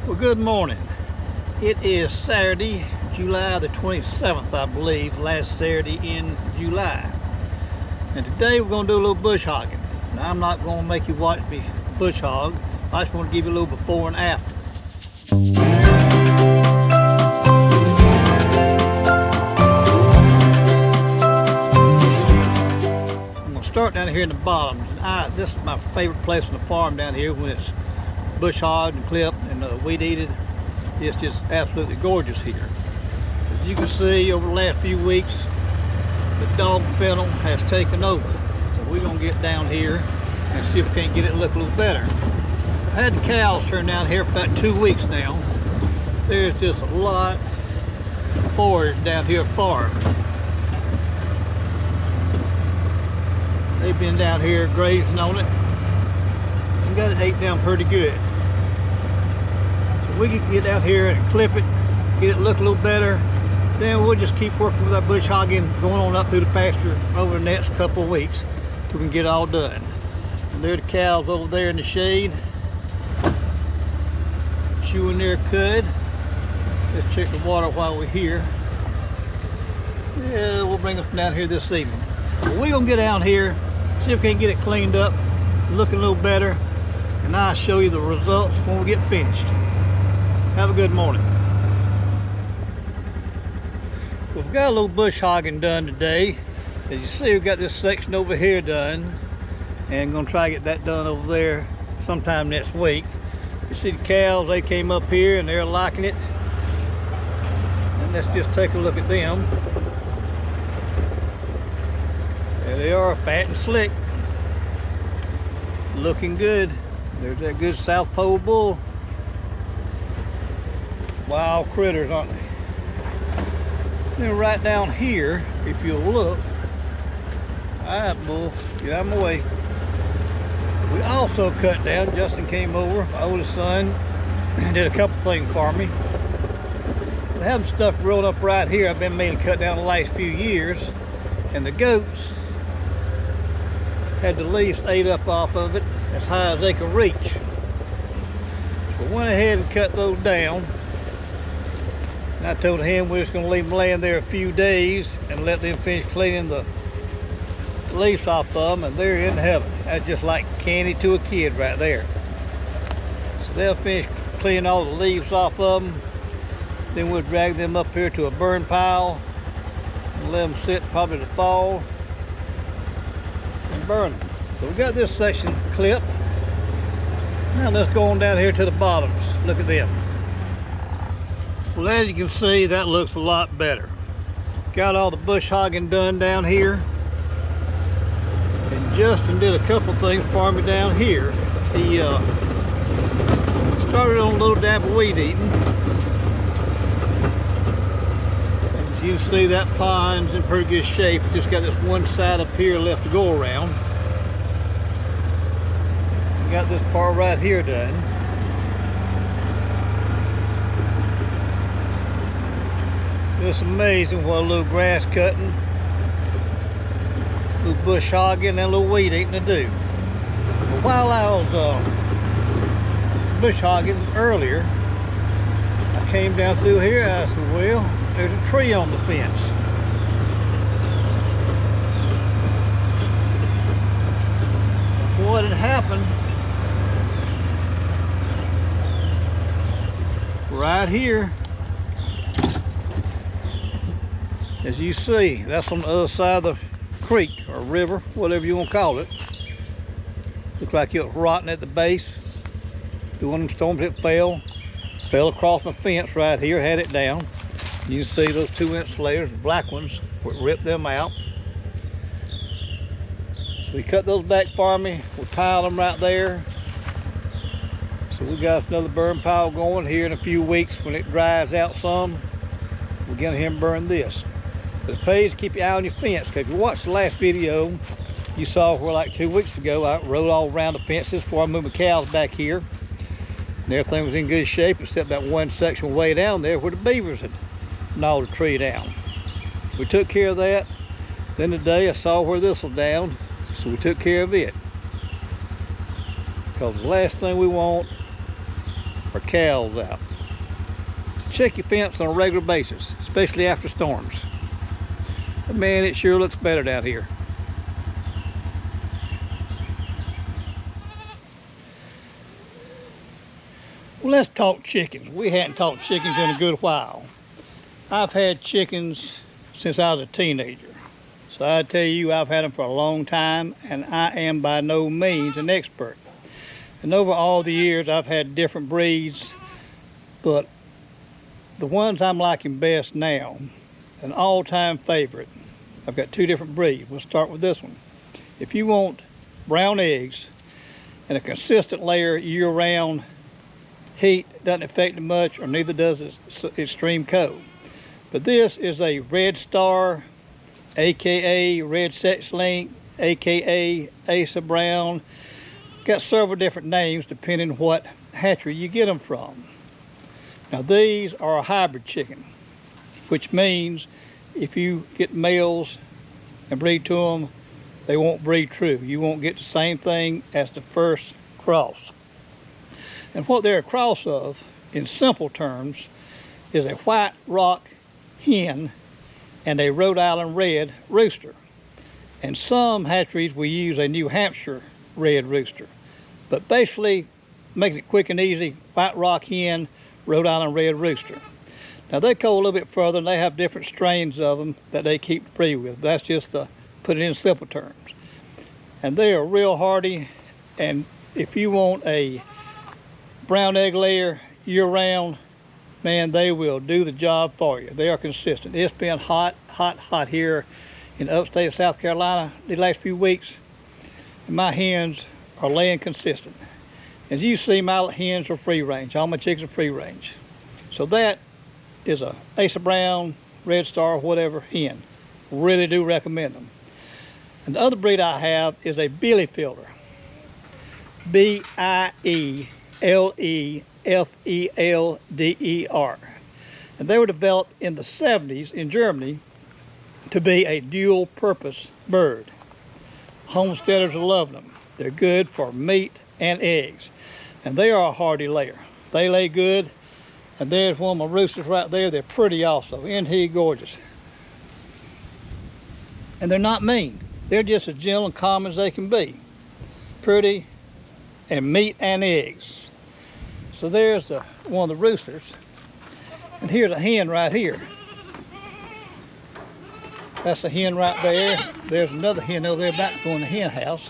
Well, good morning. It is Saturday, July the 27th, I believe, last Saturday in July. And today we're going to do a little bush hogging. Now, I'm not going to make you watch me bush hog. I just want to give you a little before and after. I'm going to start down here in the bottoms. And this is my favorite place on the farm down here when it's bush hogged and clipped and weed eated. It's just absolutely gorgeous here. As you can see, over the last few weeks, the dog fennel has taken over. So we're gonna get down here and see if we can't get it to look a little better. I've had the cows turn down here for about 2 weeks now. There's just a lot of forage down here farm. They've been down here grazing on it and got it ate down pretty good. We can get out here and clip it, get it look a little better. Then we'll just keep working with our bush hogging, going on up through the pasture over the next couple of weeks till we can get it all done. And there are the cows over there in the shade, chewing their cud. Let's check the water while we're here. Yeah, we'll bring them down here this evening. But we're gonna get down here, see if we can get it cleaned up, looking a little better, and I'll show you the results when we get finished. Have a good morning. We've got a little bush hogging done today. As you see, we've got this section over here done, and I'm gonna try to get that done over there sometime next week. You see the cows, they came up here and they're liking it. And let's just take a look at them. There they are, fat and slick. Looking good. There's that good South Pole bull. Wild critters, aren't they? Then right down here, if you'll look, alright, bull, get out of my way. We also cut down, Justin came over, my oldest son, and did a couple things for me. I have some stuff growing up right here I've been meaning to cut down the last few years, and the goats had the leaves ate up off of it as high as they could reach. So we went ahead and cut those down. And I told him we're just going to leave them laying there a few days and let them finish cleaning the leaves off of them, and they're in heaven. That's just like candy to a kid right there. So they'll finish cleaning all the leaves off of them. Then we'll drag them up here to a burn pile and let them sit probably the fall and burn them. So we got this section clipped. Now let's go on down here to the bottoms. Look at them. Well, as you can see, that looks a lot better. Got all the bush hogging done down here. And Justin did a couple things for me down here. He started on a little dab of weed eating. As you can see, that pond's in pretty good shape. Just got this one side up here left to go around. Got this part right here done. It's amazing what a little grass cutting, a little bush hogging, and a little weed eating to do. But while I was bush hogging earlier, I came down through here. I said, well, there's a tree on the fence. What had happened right here, as you see, that's on the other side of the creek or river, whatever you want to call it. Looks like it was rotting at the base. The one of them storms, it fell across my fence right here, had it down. You can see those 2 insulators, the black ones, ripped them out. So we cut those back for me. We'll pile them right there. So we got another burn pile going here in a few weeks. When it dries out some, we'll get him burn this. But it pays to keep your eye on your fence. Because if you watched the last video, you saw where like 2 weeks ago I rode all around the fences before I moved my cows back here. And everything was in good shape except that one section way down there where the beavers had gnawed the tree down. We took care of that. Then today I saw where this was down, so we took care of it. Because the last thing we want or cows out. So check your fence on a regular basis, especially after storms. But man, it sure looks better down here. Well, let's talk chickens. We hadn't talked chickens in a good while. I've had chickens since I was a teenager. So I tell you, I've had them for a long time, and I am by no means an expert. And over all the years, I've had different breeds, but the ones I'm liking best now, an all-time favorite, I've got two different breeds. We'll start with this one. If you want brown eggs and a consistent layer year-round, heat doesn't affect it much, or neither does extreme cold. But this is a Red Star, aka Red Sex Link, aka Asa Brown. Got several different names depending what hatchery you get them from. Now these are a hybrid chicken, which means if you get males and breed to them, they won't breed true. You won't get the same thing as the first cross. And what they're a cross of, in simple terms, is a White Rock hen and a Rhode Island Red rooster. And some hatcheries will use a New Hampshire Red rooster. But basically, makes it quick and easy, White Rock hen, Rhode Island Red rooster. Now they go a little bit further, and they have different strains of them that they keep breed with. That's just to put it in simple terms. And they are real hardy, and if you want a brown egg layer year-round, man, they will do the job for you. They are consistent. It's been hot, hot, hot here in upstate of South Carolina the last few weeks, and my hens are laying consistent. As you see, my hens are free range. All my chickens are free range. So that is a Asa Brown, Red Star, whatever hen. Really do recommend them. And the other breed I have is a Bielefeld. B-I-E-L-E-F-E-L-D-E-R. And they were developed in the 70s in Germany to be a dual purpose bird. Homesteaders are loving them. They're good for meat and eggs. And they are a hardy layer. They lay good. And there's one of my roosters right there. They're pretty also. Isn't he gorgeous? And they're not mean. They're just as gentle and calm as they can be. Pretty and meat and eggs. So there's one of the roosters. And here's a hen right here. That's a hen right there. There's another hen over there about to go in the hen house.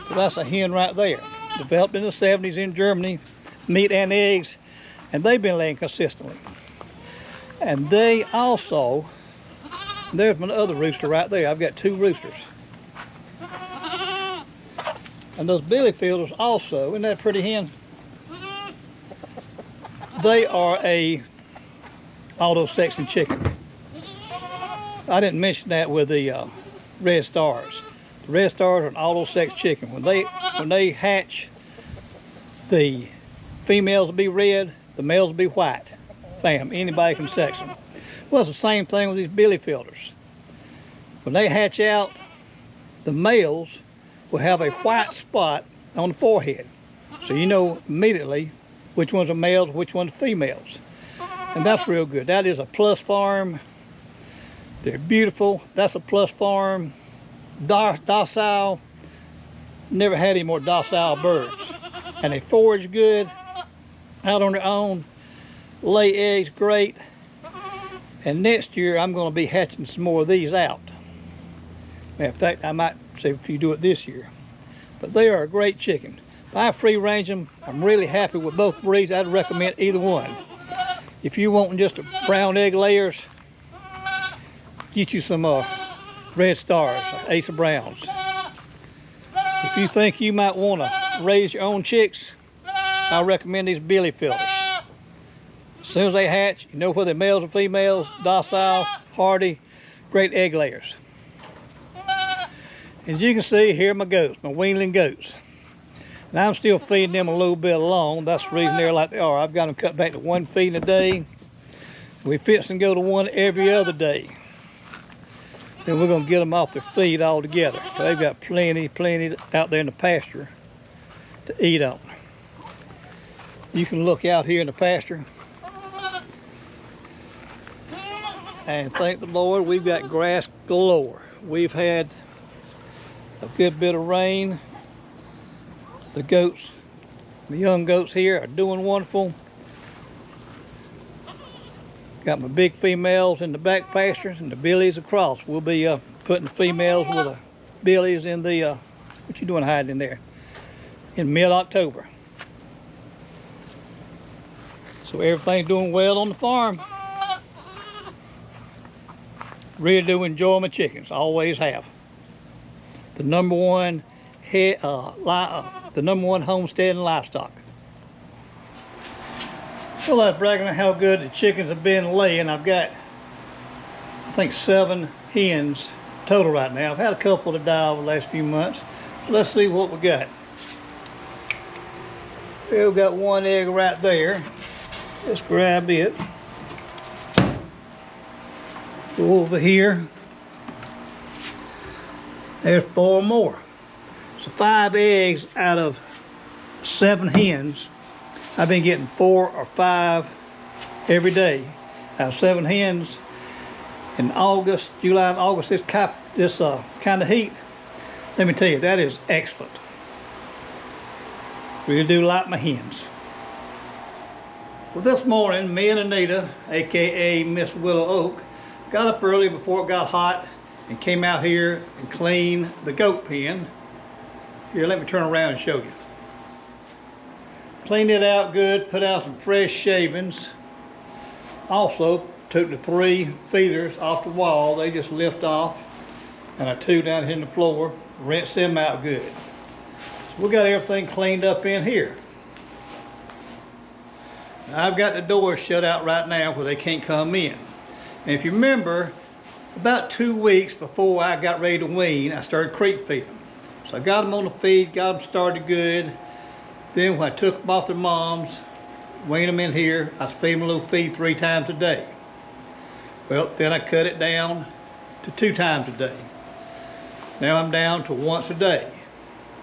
But that's a hen right there. Developed in the 70s in Germany, meat and eggs, and they've been laying consistently. And they also, there's my other rooster right there. I've got two roosters. And those Bielefelders also, isn't that a pretty hen? They are a auto-sexing chicken. I didn't mention that with the Red Stars. The Red Stars are an auto-sex chicken. When they hatch, the females will be red, the males will be white. Bam, anybody can sex them. Well, it's the same thing with these Bielefelders. When they hatch out, the males will have a white spot on the forehead. So you know immediately which ones are males, which ones are females. And that's real good. That is a Plus Farm. They're beautiful. That's a Plus Farm. Docile. Never had any more docile birds. And they forage good, out on their own, lay eggs great. And next year I'm going to be hatching some more of these out. Matter of fact, I might see if you do it this year. But they are a great chicken. If I free range them, I'm really happy with both breeds. I'd recommend either one. If you want just brown egg layers, get you some Red Stars, Asa Browns. If you think you might want to raise your own chicks, I recommend these Bielefelders. As soon as they hatch, you know whether they're males or females, docile, hardy, great egg layers. As you can see, here are my goats, my weanling goats. And I'm still feeding them a little bit along. That's the reason they're like they are. I've got them cut back to one feeding a day. We fix and go to one every other day. Then we're going to get them off their feed altogether. So they've got plenty out there in the pasture to eat on. You can look out here in the pasture. And thank the Lord, we've got grass galore. We've had a good bit of rain. The goats, the young goats here are doing wonderful. Got my big females in the back pastures and the billies across. We'll be putting the females with the billies in the, what you doing hiding in there? In mid-October. So everything's doing well on the farm. Really do enjoy my chickens, always have. The number one homestead and livestock. Well, that's bragging on how good the chickens have been laying. I've got, I think, 7 hens total right now. I've had a couple to die over the last few months. So let's see what we got. We've got 1 egg right there. Let's grab it. Go over here. There's 4 more. So 5 eggs out of 7 hens. I've been getting 4 or 5 every day out of 7 hens. In August, July and August, this kind of heat, let me tell you, that is excellent. Really do like my hens. Well, this morning, me and Anita, aka Miss Willow Oak, got up early before it got hot and came out here and cleaned the goat pen. Here, let me turn around and show you. Cleaned it out good, put out some fresh shavings. Also took the 3 feeders off the wall. They just lift off. And I 2 down here in the floor. Rinse them out good. So we got everything cleaned up in here. Now, I've got the doors shut out right now where they can't come in. And if you remember, about 2 weeks before I got ready to wean, I started creek feeding. So I got them on the feed, got them started good. Then when I took them off their moms, weaned them in here, I was feeding them a little feed 3 times a day. Well, then I cut it down to 2 times a day. Now I'm down to once a day.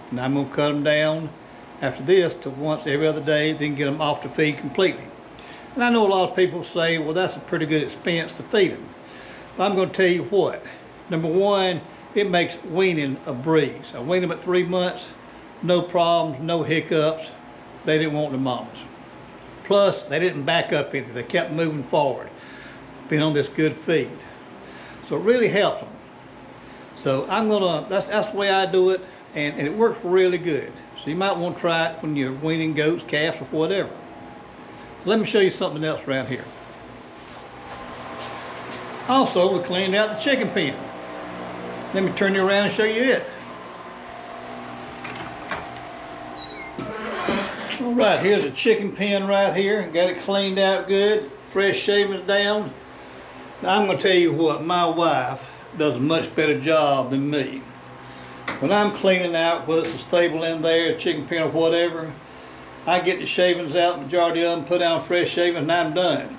And I'm gonna cut them down after this to once every other day, then get them off the feed completely. And I know a lot of people say, well, that's a pretty good expense to feed them. But I'm gonna tell you what. Number one, it makes weaning a breeze. I weaned them at 3 months. No problems, no hiccups. They didn't want the mamas. Plus, they didn't back up into it. They kept moving forward, being on this good feed. So it really helps them. So I'm gonna, that's the way I do it, and it works really good. So you might want to try it when you're weaning goats, calves, or whatever. So let me show you something else around here. Also, we cleaned out the chicken pen. Let me turn you around and show you it. All right, here's a chicken pen right here. Got it cleaned out good, fresh shavings down. Now I'm gonna tell you what, my wife does a much better job than me. When I'm cleaning out, whether it's a stable in there, a chicken pen or whatever, I get the shavings out, majority of them, put down fresh shavings, and I'm done.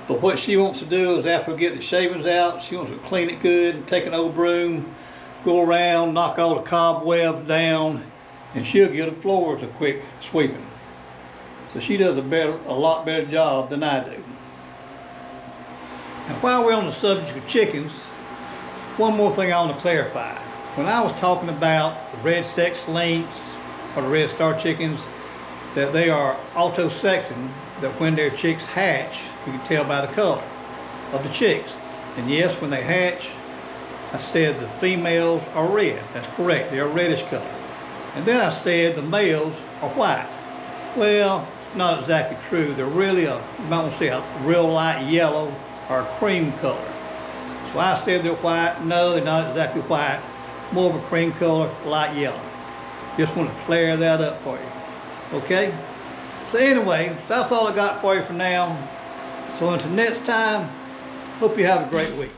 But what she wants to do is after we get the shavings out, she wants to clean it good, take an old broom, go around, knock all the cobwebs down, and she'll give the floors a quick sweeping. So she does a lot better job than I do. And while we're on the subject of chickens, one more thing I want to clarify. When I was talking about the red sex links or the red star chickens, that they are auto-sexing, that when their chicks hatch, you can tell by the color of the chicks. And yes, when they hatch, I said the females are red. That's correct, they're a reddish color. And then I said the males are white. Well, not exactly true. They're really you might want to say a real light yellow or a cream color. So I said they're white. No, they're not exactly white. More of a cream color, light yellow. Just want to clear that up for you. Okay? So anyway, that's all I got for you for now. So until next time, hope you have a great week.